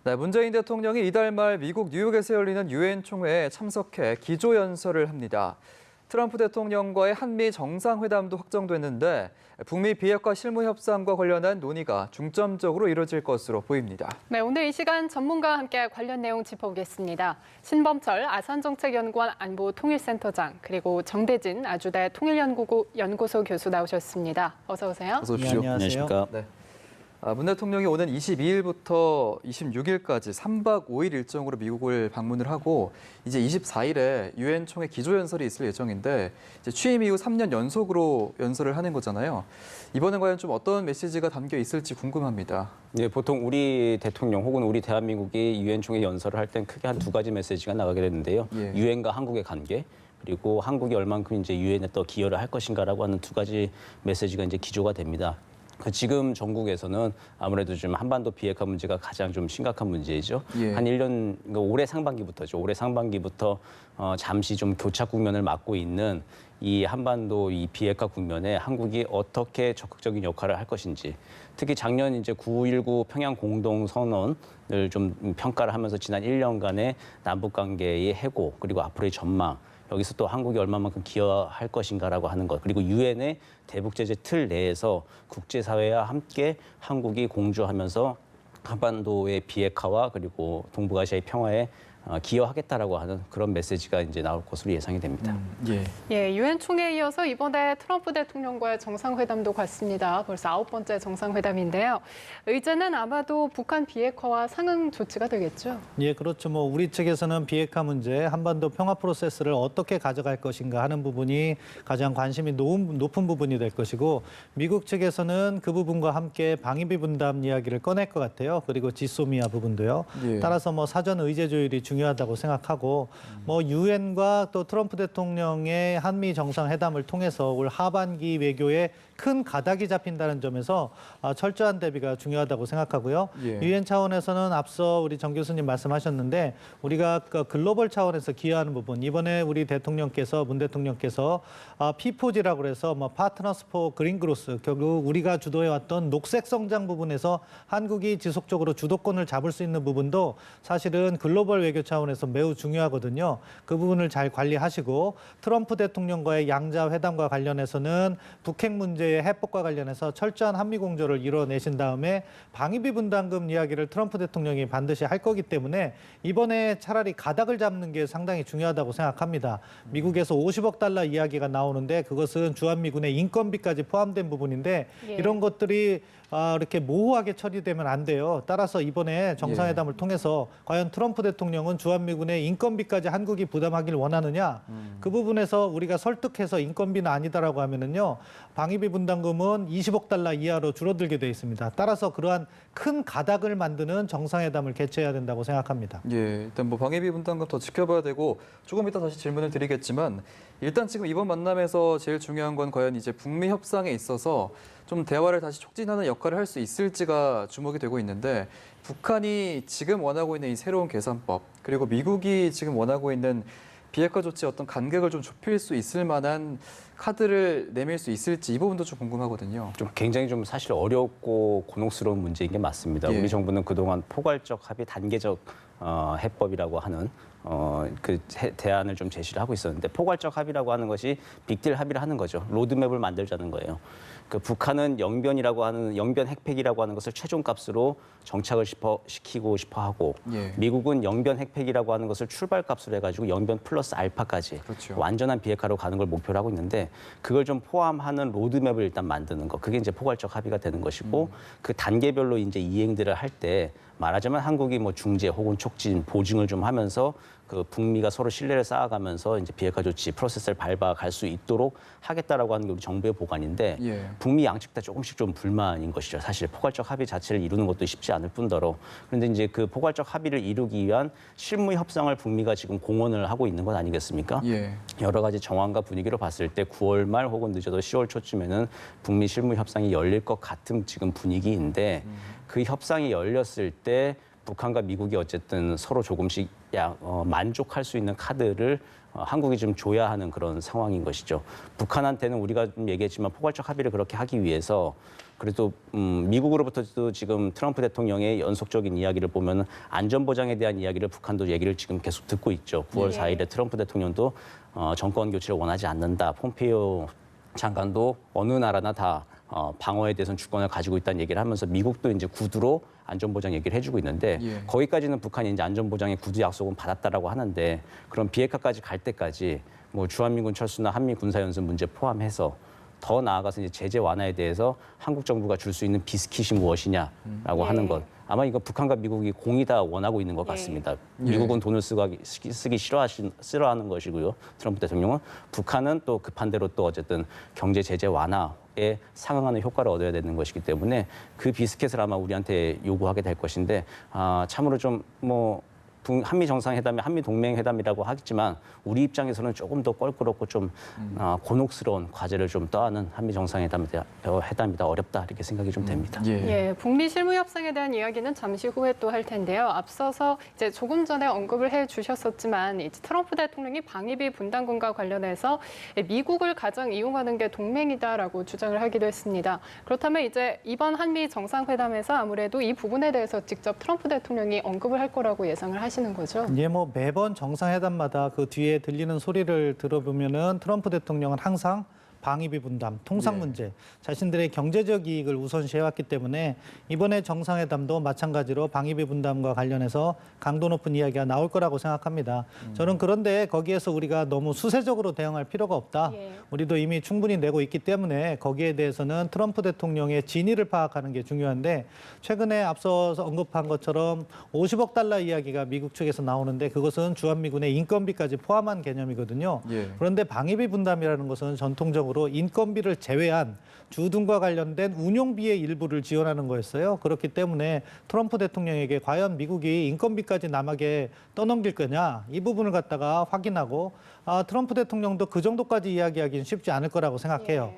네, 문재인 대통령이 이달 말 미국 뉴욕에서 열리는 유엔 총회에 참석해 기조연설을 합니다. 트럼프 대통령과의 한미 정상회담도 확정됐는데 북미 비핵화 실무 협상과 관련한 논의가 중점적으로 이뤄질 것으로 보입니다. 네, 오늘 이 시간 전문가와 함께 관련 내용 짚어보겠습니다. 신범철 아산정책연구원 안보통일센터장 그리고 정대진 아주대 통일연구소 교수 나오셨습니다. 어서 오세요. 어서 오십시오. 네, 안녕하십니까. 네. 문 대통령이 오는 22일부터 26일까지 3박 5일 일정으로 미국을 방문을 하고 이제 24일에 유엔 총회 기조연설이 있을 예정인데 이제 취임 이후 3년 연속으로 연설을 하는 거잖아요. 이번엔 과연 좀 어떤 메시지가 담겨 있을지 궁금합니다. 네, 보통 우리 대통령 혹은 우리 대한민국이 유엔 총회 연설을 할 땐 크게 한 두 가지 메시지가 나가게 되는데요. 예. 유엔과 한국의 관계 그리고 한국이 얼만큼 이제 유엔에 또 기여를 할 것인가라고 하는 두 가지 메시지가 이제 기조가 됩니다. 지금 전국에서는 아무래도 좀 한반도 비핵화 문제가 가장 좀 심각한 문제이죠. 예. 한 1년, 올해 상반기부터죠. 올해 상반기부터 잠시 좀 교착 국면을 맞고 있는 이 한반도 이 비핵화 국면에 한국이 어떻게 적극적인 역할을 할 것인지, 특히 작년 이제 9.19 평양 공동선언을 좀 평가를 하면서 지난 1년간의 남북 관계의 해고 그리고 앞으로의 전망, 여기서 또 한국이 얼마만큼 기여할 것인가라고 하는 것, 그리고 유엔의 대북제재 틀 내에서 국제사회와 함께 한국이 공조하면서 한반도의 비핵화와 그리고 동북아시아의 평화에 기여하겠다라고 하는 그런 메시지가 이제 나올 것으로 예상이 됩니다. 예, 유엔 총회에 이어서 이번에 트럼프 대통령과의 정상회담도 갔습니다. 벌써 9번째 정상회담인데요. 의제는 아마도 북한 비핵화와 상응 조치가 되겠죠? 예, 그렇죠. 우리 측에서는 비핵화 문제, 한반도 평화 프로세스를 어떻게 가져갈 것인가 하는 부분이 가장 관심이 높은 부분이 될 것이고, 미국 측에서는 그 부분과 함께 방위비 분담 이야기를 꺼낼 것 같아요. 그리고 지소미아 부분도요. 예. 따라서 사전 의제 조율이 중요하다고 생각하고, 유엔과 또 트럼프 대통령의 한미 정상회담을 통해서 올 하반기 외교에 큰 가닥이 잡힌다는 점에서 철저한 대비가 중요하다고 생각하고요. 예. 유엔 차원에서는 앞서 우리 정 교수님 말씀하셨는데 우리가 글로벌 차원에서 기여하는 부분, 이번에 우리 대통령께서 문 대통령께서 P4G라고 해서 파트너스 포 그린 그로스, 결국 우리가 주도해왔던 녹색 성장 부분에서 한국이 지속적으로 주도권을 잡을 수 있는 부분도 사실은 글로벌 외교 차원에서 매우 중요하거든요. 그 부분을 잘 관리하시고, 트럼프 대통령과의 양자 회담과 관련해서는 북핵 문제의 해법과 관련해서 철저한 한미 공조를 이뤄내신 다음에 방위비 분담금 이야기를 트럼프 대통령이 반드시 할 거기 때문에 이번에 차라리 가닥을 잡는 게 상당히 중요하다고 생각합니다. 미국에서 50억 달러 이야기가 나오는데 그것은 주한미군의 인건비까지 포함된 부분인데 이런 것들이 이렇게 모호하게 처리되면 안 돼요. 따라서 이번에 정상회담을 통해서 과연 트럼프 대통령은 주한미군의 인건비까지 한국이 부담하길 원하느냐, 그 부분에서 우리가 설득해서 인건비는 아니다라고 하면은요, 방위비 분담금은 20억 달러 이하로 줄어들게 돼 있습니다. 따라서 그러한 큰 가닥을 만드는 정상회담을 개최해야 된다고 생각합니다. 예, 일단 방위비 분담금 더 지켜봐야 되고 조금 이따 다시 질문을 드리겠지만 일단 지금 이번 만남에서 제일 중요한 건 과연 이제 북미 협상에 있어서 좀 대화를 다시 촉진하는 역할을 할 수 있을지가 주목이 되고 있는데, 북한이 지금 원하고 있는 이 새로운 계산법 그리고 미국이 지금 원하고 있는 비핵화 조치 어떤 간격을 좀 좁힐 수 있을 만한 카드를 내밀 수 있을지 이 부분도 좀 궁금하거든요. 좀 굉장히 좀 사실 어렵고 곤혹스러운 문제인 게 맞습니다. 예. 우리 정부는 그동안 포괄적 합의 단계적 해법이라고 하는 그 대안을 좀 제시를 하고 있었는데, 포괄적 합의라고 하는 것이 빅딜 합의를 하는 거죠. 로드맵을 만들자는 거예요. 그 북한은 영변 핵폐기라고 하는 것을 최종값으로 정착을 시키고 싶어 하고, 예. 미국은 영변 핵폐기라고 하는 것을 출발값으로 해가지고 영변 플러스 알파까지 그렇죠. 완전한 비핵화로 가는 걸 목표로 하고 있는데, 그걸 좀 포함하는 로드맵을 일단 만드는 거, 그게 이제 포괄적 합의가 되는 것이고, 그 단계별로 이제 이행들을 할 때 말하자면 한국이 중재 혹은 촉진, 보증을 좀 하면서 그 북미가 서로 신뢰를 쌓아가면서 이제 비핵화 조치 프로세스를 밟아갈 수 있도록 하겠다라고 하는 게 우리 정부의 보관인데, 예. 북미 양측 다 조금씩 좀 불만인 것이죠. 사실 포괄적 합의 자체를 이루는 것도 쉽지 않을 뿐더러, 그런데 이제 그 포괄적 합의를 이루기 위한 실무 협상을 북미가 지금 공언을 하고 있는 것 아니겠습니까? 예. 여러 가지 정황과 분위기로 봤을 때 9월 말 혹은 늦어도 10월 초쯤에는 북미 실무 협상이 열릴 것 같은 지금 분위기인데, 그 협상이 열렸을 때 북한과 미국이 어쨌든 서로 조금씩 만족할 수 있는 카드를 한국이 좀 줘야 하는 그런 상황인 것이죠. 북한한테는 우리가 좀 얘기했지만 포괄적 합의를 그렇게 하기 위해서 그래도 미국으로부터도 지금 트럼프 대통령의 연속적인 이야기를 보면 안전보장에 대한 이야기를 북한도 얘기를 지금 계속 듣고 있죠. 9월 4일에 트럼프 대통령도 정권 교체를 원하지 않는다. 폼페이오 장관도 어느 나라나 다 방어에 대해서는 주권을 가지고 있다는 얘기를 하면서 미국도 이제 구두로 안전보장 얘기를 해주고 있는데 거기까지는 북한이 이제 안전보장의 구두 약속은 받았다라고 하는데 그럼 비핵화까지 갈 때까지 뭐 주한미군 철수나 한미 군사연습 문제 포함해서 더 나아가서 이제 제재 완화에 대해서 한국 정부가 줄 수 있는 비스킷이 무엇이냐라고 하는 것. 아마 이거 북한과 미국이 공이 다 원하고 있는 것 같습니다. 미국은 돈을 쓰기 싫어하는 것이고요. 트럼프 대통령은 북한은 또 급한 대로 또 어쨌든 경제 제재 완화에 상응하는 효과를 얻어야 되는 것이기 때문에 그 비스킷을 아마 우리한테 요구하게 될 것인데 참으로 좀 한미 정상회담이 한미 동맹회담이라고 하겠지만 우리 입장에서는 조금 더 껄끄럽고 좀 곤혹스러운 과제를 좀 떠안은 한미 정상회담이다 어렵다 이렇게 생각이 좀 됩니다. 북미 실무 협상에 대한 이야기는 잠시 후에 또 할 텐데요. 앞서서 이제 조금 전에 언급을 해주셨었지만 이제 트럼프 대통령이 방위비 분담금과 관련해서 미국을 가장 이용하는 게 동맹이다라고 주장을 하기도 했습니다. 그렇다면 이제 이번 한미 정상회담에서 아무래도 이 부분에 대해서 직접 트럼프 대통령이 언급을 할 거라고 예상을 하시는 거죠? 뭐 매번 정상회담마다 그 뒤에 들리는 소리를 들어보면은 트럼프 대통령은 항상 방위비 분담, 통상 문제, 자신들의 경제적 이익을 우선시해왔기 때문에 이번에 정상회담도 마찬가지로 방위비 분담과 관련해서 강도 높은 이야기가 나올 거라고 생각합니다. 저는 그런데 거기에서 우리가 너무 수세적으로 대응할 필요가 없다. 우리도 이미 충분히 내고 있기 때문에 거기에 대해서는 트럼프 대통령의 진위를 파악하는 게 중요한데 최근에 앞서서 언급한 것처럼 50억 달러 이야기가 미국 측에서 나오는데 그것은 주한미군의 인건비까지 포함한 개념이거든요. 그런데 방위비 분담이라는 것은 전통적으로 인건비를 제외한 주둔과 관련된 운용비의 일부를 지원하는 거였어요. 그렇기 때문에 트럼프 대통령에게 과연 미국이 인건비까지 남에게 떠넘길 거냐 이 부분을 갖다가 확인하고 트럼프 대통령도 그 정도까지 이야기하기는 쉽지 않을 거라고 생각해요.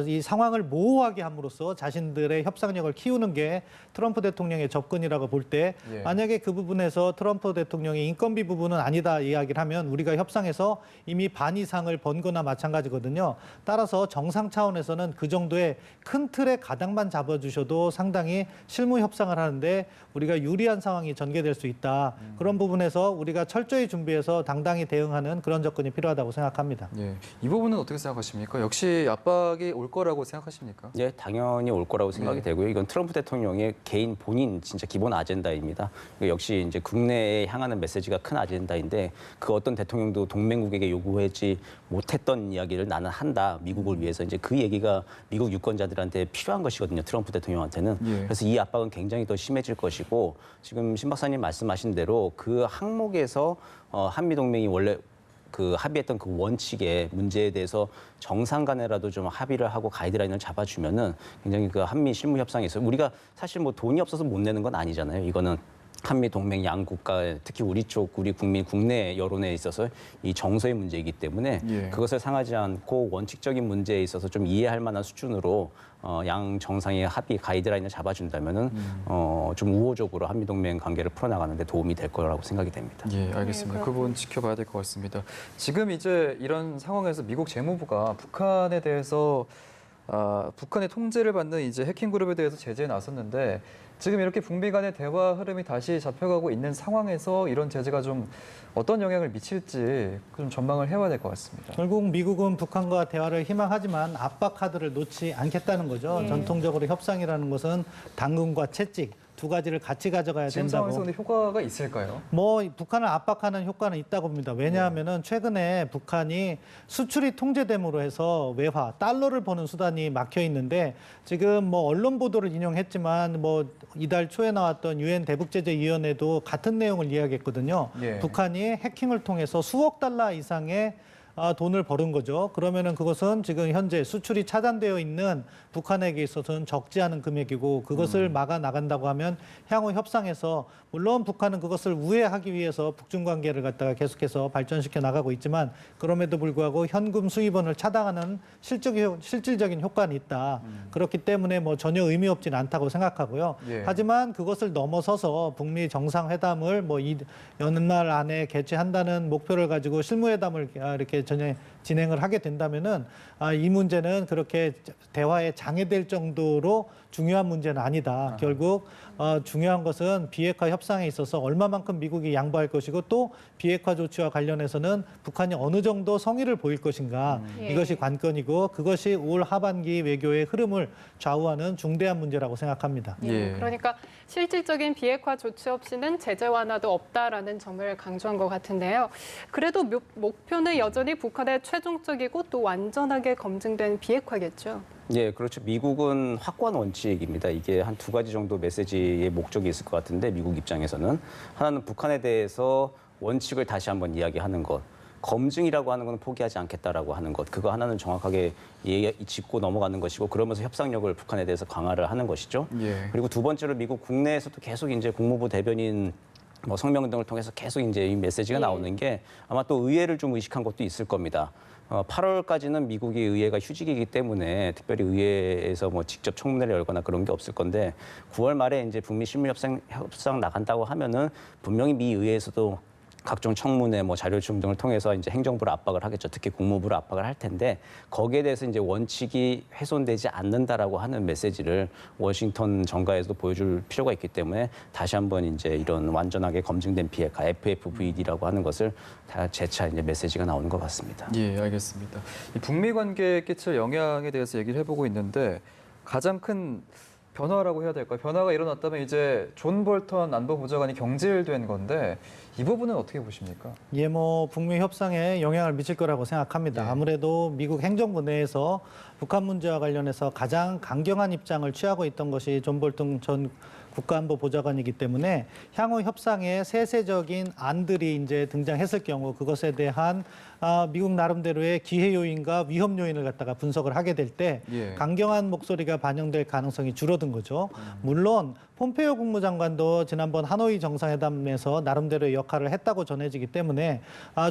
이 상황을 모호하게 함으로써 자신들의 협상력을 키우는 게 트럼프 대통령의 접근이라고 볼 때 만약에 그 부분에서 트럼프 대통령이 인건비 부분은 아니다 이야기를 하면 우리가 협상에서 이미 반 이상을 번 거나 마찬가지거든요. 따라서 정상 차원에서는 그 정도의 큰 틀의 가닥만 잡아주셔도 상당히 실무 협상을 하는데 우리가 유리한 상황이 전개될 수 있다. 그런 부분에서 우리가 철저히 준비해서 당당히 대응하는 그런 접근이 필요하다고 생각합니다. 이 부분은 어떻게 생각하십니까? 역시 압박이 올 거라고 생각하십니까? 당연히 올 거라고 생각이 되고요. 이건 트럼프 대통령의 개인 본인 진짜 기본 아젠다입니다. 역시 이제 국내에 향하는 메시지가 큰 아젠다인데 그 어떤 대통령도 동맹국에게 요구하지 못했던 이야기를 나는 한다. 미국을 위해서 이제 그 얘기가 미국 유권자들한테 필요한 것이거든요. 트럼프 대통령한테는. 그래서 이 압박은 굉장히 더 심해질 것이고 지금 신 박사님 말씀하신 대로 그 항목에서 한미 동맹이 원래 그 합의했던 그 원칙의 문제에 대해서 정상 간에라도 좀 합의를 하고 가이드라인을 잡아주면은 굉장히 그 한미 실무 협상에서 우리가 사실 뭐 돈이 없어서 못 내는 건 아니잖아요. 이거는 한미 동맹 양국가 특히 우리 국민 국내 여론에 있어서 이 정서의 문제이기 때문에 그것을 상하지 않고 원칙적인 문제에 있어서 좀 이해할 만한 수준으로 양 정상의 합의 가이드라인을 잡아준다면은 좀 우호적으로 한미 동맹 관계를 풀어나가는 데 도움이 될 거라고 생각이 됩니다. 알겠습니다. 그 부분 지켜봐야 될 것 같습니다. 지금 이제 이런 상황에서 미국 재무부가 북한에 대해서 북한의 통제를 받는 이제 해킹 그룹에 대해서 제재에 나섰는데 지금 이렇게 북미 간의 대화 흐름이 다시 잡혀가고 있는 상황에서 이런 제재가 좀 어떤 영향을 미칠지 좀 전망을 해봐야 될 것 같습니다. 결국 미국은 북한과 대화를 희망하지만 압박 카드를 놓지 않겠다는 거죠. 전통적으로 협상이라는 것은 당근과 채찍 두 가지를 같이 가져가야 지금 된다고. 상황에서 근데 효과가 있을까요? 북한을 압박하는 효과는 있다고 봅니다. 왜냐하면은 최근에 북한이 수출이 통제됨으로 해서 외화, 달러를 버는 수단이 막혀 있는데 지금 언론 보도를 인용했지만 이달 초에 나왔던 유엔 대북제재위원회도 같은 내용을 이야기했거든요. 북한이 해킹을 통해서 수억 달러 이상의 돈을 벌은 거죠. 그러면은 그것은 지금 현재 수출이 차단되어 있는 북한에게 있어서는 적지 않은 금액이고 그것을 막아 나간다고 하면 향후 협상에서 물론 북한은 그것을 우회하기 위해서 북중 관계를 갖다가 계속해서 발전시켜 나가고 있지만 그럼에도 불구하고 현금 수입원을 차단하는 실질적인 효과는 있다. 그렇기 때문에 뭐 전혀 의미 없지는 않다고 생각하고요. 예. 하지만 그것을 넘어서서 북미 정상회담을 뭐 이 연말 안에 개최한다는 목표를 가지고 실무회담을 이렇게 진행을 하게 된다면은 이 문제는 그렇게 대화에 장애될 정도로 중요한 문제는 아니다. 결국 중요한 것은 비핵화 협상에 있어서 얼마만큼 미국이 양보할 것이고 또 비핵화 조치와 관련해서는 북한이 어느 정도 성의를 보일 것인가 예. 이것이 관건이고 그것이 올 하반기 외교의 흐름을 좌우하는 중대한 문제라고 생각합니다. 예, 예. 그러니까 실질적인 비핵화 조치 없이는 제재 완화도 없다라는 점을 강조한 것 같은데요. 그래도 목표는 여전히 북한의 최종적이고 또 완전하게 검증된 비핵화겠죠. 예, 그렇죠. 미국은 확고한 원칙입니다. 이게 한 두 가지 정도 메시지의 목적이 있을 것 같은데 미국 입장에서는 하나는 북한에 대해서 원칙을 다시 한번 이야기하는 것. 검증이라고 하는 건 포기하지 않겠다라고 하는 것. 그거 하나는 정확하게 짚고 넘어가는 것이고 그러면서 협상력을 북한에 대해서 강화를 하는 것이죠. 예. 그리고 두 번째로 미국 국내에서도 계속 이제 국무부 대변인 뭐 성명 등을 통해서 계속 이제 이 메시지가 나오는 게 아마 또 의회를 좀 의식한 것도 있을 겁니다. 8월까지는 미국의 의회가 휴직이기 때문에 특별히 의회에서 뭐 직접 청문회를 열거나 그런 게 없을 건데 9월 말에 이제 북미 실무 협상 나간다고 하면은 분명히 미 의회에서도 각종 청문회, 뭐 자료 조정 등을 통해서 이제 행정부를 압박을 하겠죠. 특히 국무부를 압박을 할 텐데 거기에 대해서 이제 원칙이 훼손되지 않는다라고 하는 메시지를 워싱턴 정가에서도 보여줄 필요가 있기 때문에 다시 한번 이제 이런 완전하게 검증된 비핵화 FFVD라고 하는 것을 다 재차 이제 메시지가 나오는 것 같습니다. 예, 알겠습니다. 이 북미 관계에 끼칠 영향에 대해서 얘기를 해보고 있는데 가장 큰 변화라고 해야 될까요? 변화가 일어났다면 이제 존 볼턴 안보보좌관이 경질된 건데 이 부분은 어떻게 보십니까? 예, 뭐 북미 협상에 영향을 미칠 거라고 생각합니다. 예. 아무래도 미국 행정부 내에서 북한 문제와 관련해서 가장 강경한 입장을 취하고 있던 것이 존 볼턴 전 국가안보보좌관이기 때문에 향후 협상에 세세적인 안들이 이제 등장했을 경우 그것에 대한 미국 나름대로의 기회 요인과 위험 요인을 갖다가 분석을 하게 될 때 예. 강경한 목소리가 반영될 가능성이 줄어든 거죠. 물론 폼페이오 국무장관도 지난번 하노이 정상회담에서 나름대로의 역할을 했다고 전해지기 때문에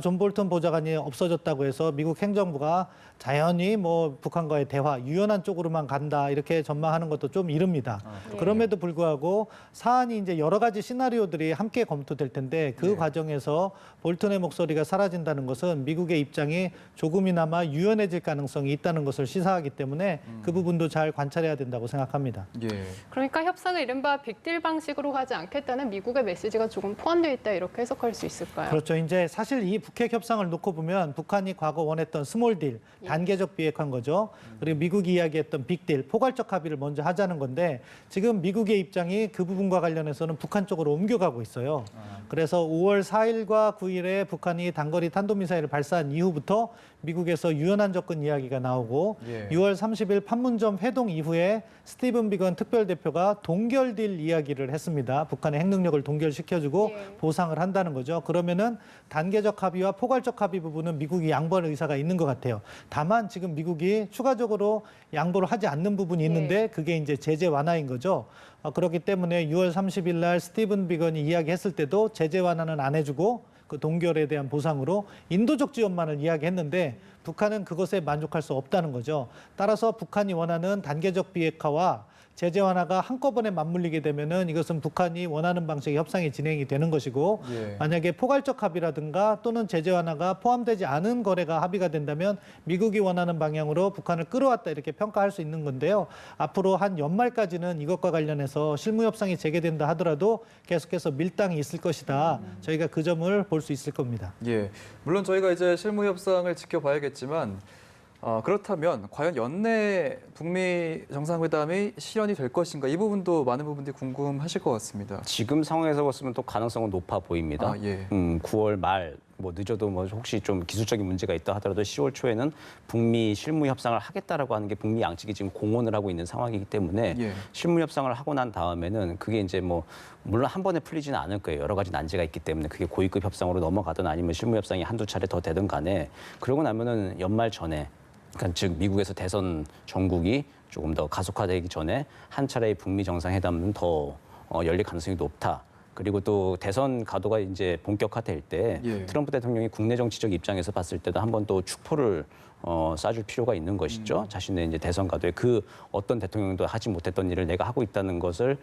존 볼턴 보좌관이 없어졌다고 해서 미국 행정부가 자연히 뭐 북한과의 대화 유연한 쪽으로만 간다 이렇게 전망하는 것도 좀 이릅니다. 그럼에도 불구하고 사안이 이제 여러 가지 시나리오들이 함께 검토될 텐데 그 과정에서 볼턴의 목소리가 사라진다는 것은 미국의 입장이 조금이나마 유연해질 가능성이 있다는 것을 시사하기 때문에 그 부분도 잘 관찰해야 된다고 생각합니다. 예. 그러니까 협상을 이른바 빅딜 방식으로 하지 않겠다는 미국의 메시지가 조금 포함되어 있다 이렇게 해석할 수 있을까요? 그렇죠. 이제 사실 이 북핵 협상을 놓고 보면 북한이 과거 원했던 스몰 딜, 단계적 비핵화인 거죠. 그리고 미국이 이야기했던 빅딜, 포괄적 합의를 먼저 하자는 건데 지금 미국의 입장이 그 부분과 관련해서는 북한 쪽으로 옮겨가고 있어요. 그래서 5월 4일과 9일에 북한이 단거리 탄도미사일을 발사한 이후부터 미국에서 유연한 접근 이야기가 나오고 예. 6월 30일 판문점 회동 이후에 스티븐 비건 특별대표가 동결딜 이야기를 했습니다. 북한의 핵능력을 동결시켜주고 보상을 한다는 거죠. 그러면은 단계적 합의와 포괄적 합의 부분은 미국이 양보할 의사가 있는 것 같아요. 다만 지금 미국이 추가적으로 양보를 하지 않는 부분이 있는데 그게 이제 제재 완화인 거죠. 그렇기 때문에 6월 30일 날 스티븐 비건이 이야기했을 때도 제재 완화는 안 해주고 그 동결에 대한 보상으로 인도적 지원만을 이야기했는데 북한은 그것에 만족할 수 없다는 거죠. 따라서 북한이 원하는 단계적 비핵화와 제재 완화가 한꺼번에 맞물리게 되면은 이것은 북한이 원하는 방식의 협상이 진행이 되는 것이고 예. 만약에 포괄적 합의라든가 또는 제재 완화가 포함되지 않은 거래가 합의가 된다면 미국이 원하는 방향으로 북한을 끌어왔다 이렇게 평가할 수 있는 건데요. 앞으로 한 연말까지는 이것과 관련해서 실무 협상이 재개된다 하더라도 계속해서 밀당이 있을 것이다. 저희가 그 점을 볼 수 있을 겁니다. 예. 물론 저희가 이제 실무 협상을 지켜봐야겠지만 그렇다면 과연 연내 북미 정상회담이 실현이 될 것인가 이 부분도 많은 부분들이 궁금하실 것 같습니다. 지금 상황에서 봤으면 또 가능성은 높아 보입니다. 예. 9월 말 뭐 늦어도 뭐 혹시 좀 기술적인 문제가 있다 하더라도 10월 초에는 북미 실무 협상을 하겠다라고 하는 게 북미 양측이 지금 공언을 하고 있는 상황이기 때문에 예. 실무 협상을 하고 난 다음에는 그게 이제 뭐 물론 한 번에 풀리지는 않을 거예요. 여러 가지 난제가 있기 때문에 그게 고위급 협상으로 넘어가든 아니면 실무 협상이 한두 차례 더 되든 간에 그러고 나면은 연말 전에 그러니까 즉 미국에서 대선 전국이 조금 더 가속화되기 전에 한 차례의 북미 정상회담은 더 열릴 가능성이 높다. 그리고 또 대선 가도가 이제 본격화될 때 예. 트럼프 대통령이 국내 정치적 입장에서 봤을 때도 한번 또 축포를 쏴줄 필요가 있는 것이죠. 자신의 이제 대선 가도에 그 어떤 대통령도 하지 못했던 일을 내가 하고 있다는 것을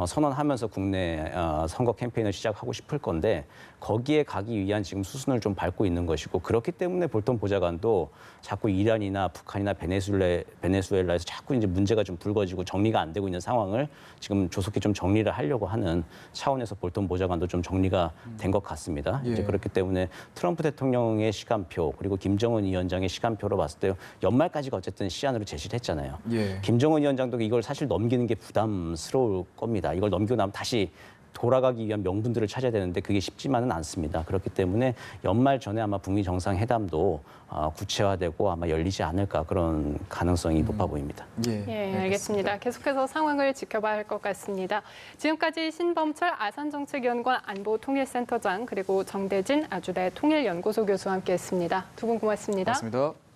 선언하면서 국내 선거 캠페인을 시작하고 싶을 건데 거기에 가기 위한 지금 수순을 좀 밟고 있는 것이고 그렇기 때문에 볼턴 보좌관도 자꾸 이란이나 북한이나 베네수엘라에서 자꾸 이제 문제가 좀 불거지고 정리가 안 되고 있는 상황을 지금 조속히 좀 정리를 하려고 하는 차원에서 볼턴 보좌관도 좀 정리가 된 것 같습니다. 예. 이제 그렇기 때문에 트럼프 대통령의 시간표 그리고 김정은 위원장의 시간표로 봤을 때 연말까지가 어쨌든 시한으로 제시를 했잖아요. 예. 김정은 위원장도 이걸 사실 넘기는 게 부담스러울 겁니다. 이걸 넘기고 나면 다시 돌아가기 위한 명분들을 찾아야 되는데 그게 쉽지만은 않습니다. 그렇기 때문에 연말 전에 아마 북미 정상회담도 구체화되고 아마 열리지 않을까 그런 가능성이 높아 보입니다. 예, 예, 알겠습니다. 계속해서 상황을 지켜봐야 할 것 같습니다. 지금까지 신범철 아산정책연구원 안보통일센터장 그리고 정대진 아주대 통일연구소 교수와 함께했습니다. 두 분 고맙습니다. 고맙습니다.